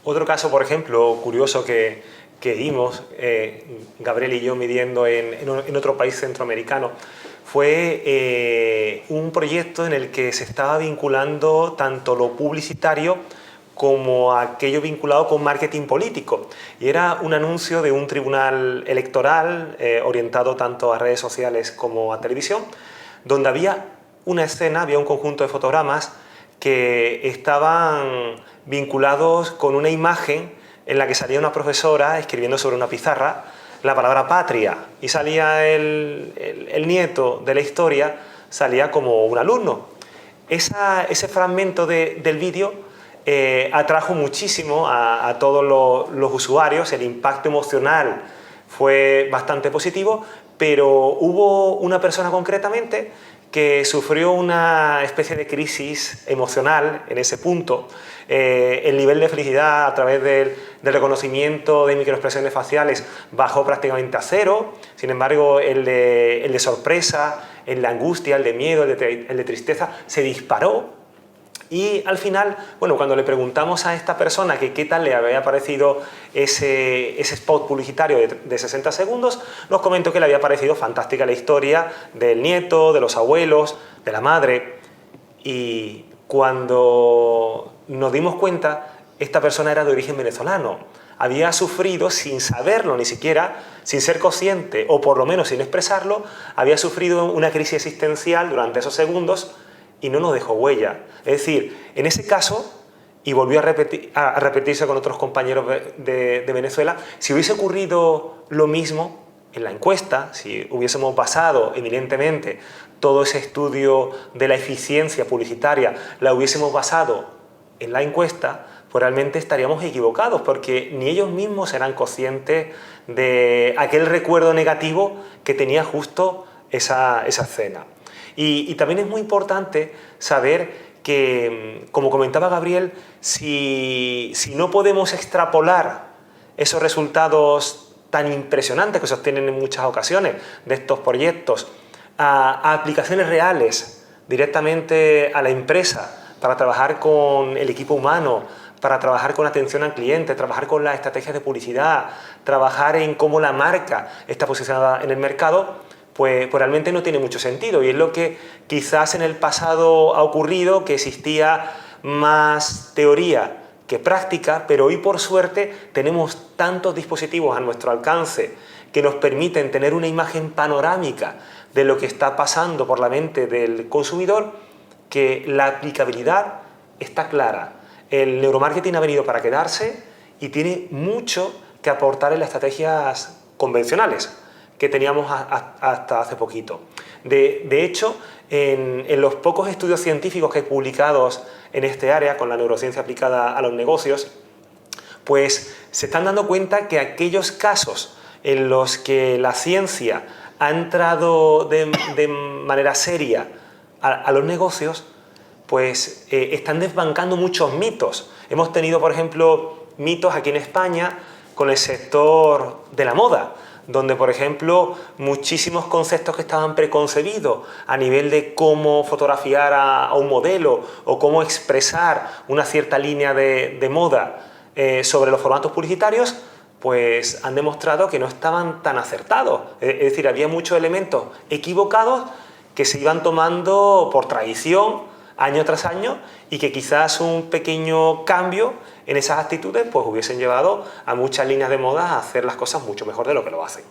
Otro caso, por ejemplo, curioso que vimos, Gabriel y yo midiendo en otro país centroamericano, fue un proyecto en el que se estaba vinculando tanto lo publicitario como aquello vinculado con marketing político. Y era un anuncio de un tribunal electoral orientado tanto a redes sociales como a televisión, donde había una escena, había un conjunto de fotogramas que estaban vinculados con una imagen en la que salía una profesora escribiendo sobre una pizarra la palabra patria, y salía el nieto de la historia, salía como un alumno. Ese fragmento del vídeo atrajo muchísimo a todos los usuarios, el impacto emocional fue bastante positivo, pero hubo una persona concretamente que sufrió una especie de crisis emocional en ese punto. El nivel de felicidad a través del reconocimiento de microexpresiones faciales bajó prácticamente a cero. Sin embargo, el de sorpresa, el de angustia, el de miedo, el de tristeza se disparó. Y al final, bueno, cuando le preguntamos a esta persona que qué tal le había parecido ese spot publicitario de 60 segundos, nos comentó que le había parecido fantástica la historia del nieto, de los abuelos, de la madre. Y cuando nos dimos cuenta, esta persona era de origen venezolano. Había sufrido, sin saberlo ni siquiera, sin ser consciente o por lo menos sin expresarlo, había sufrido una crisis existencial durante esos segundos y no nos dejó huella. Es decir, en ese caso, y volvió a repetirse con otros compañeros de Venezuela, si hubiese ocurrido lo mismo en la encuesta, si hubiésemos basado eminentemente todo ese estudio de la eficiencia publicitaria, la hubiésemos basado en la encuesta, pues realmente estaríamos equivocados, porque ni ellos mismos eran conscientes de aquel recuerdo negativo que tenía justo esa escena. Y también es muy importante saber que, como comentaba Gabriel, si no podemos extrapolar esos resultados tan impresionantes que se obtienen en muchas ocasiones de estos proyectos a aplicaciones reales, directamente a la empresa, para trabajar con el equipo humano, para trabajar con atención al cliente, trabajar con las estrategias de publicidad, trabajar en cómo la marca está posicionada en el mercado, pues realmente no tiene mucho sentido. Y es lo que quizás en el pasado ha ocurrido, que existía más teoría que práctica, pero hoy por suerte tenemos tantos dispositivos a nuestro alcance que nos permiten tener una imagen panorámica de lo que está pasando por la mente del consumidor, que la aplicabilidad está clara. El neuromarketing ha venido para quedarse y tiene mucho que aportar en las estrategias convencionales que teníamos hasta hace poquito. De hecho, en los pocos estudios científicos que hay publicados en este área, con la neurociencia aplicada a los negocios, pues se están dando cuenta que aquellos casos en los que la ciencia ha entrado de manera seria a los negocios, pues están desbancando muchos mitos. Hemos tenido, por ejemplo, mitos aquí en España con el sector de la moda, donde, por ejemplo, muchísimos conceptos que estaban preconcebidos a nivel de cómo fotografiar a un modelo o cómo expresar una cierta línea de moda sobre los formatos publicitarios, pues han demostrado que no estaban tan acertados. Es decir, había muchos elementos equivocados que se iban tomando por tradición año tras año y que quizás un pequeño cambio en esas actitudes pues hubiesen llevado a muchas líneas de moda a hacer las cosas mucho mejor de lo que lo hacen.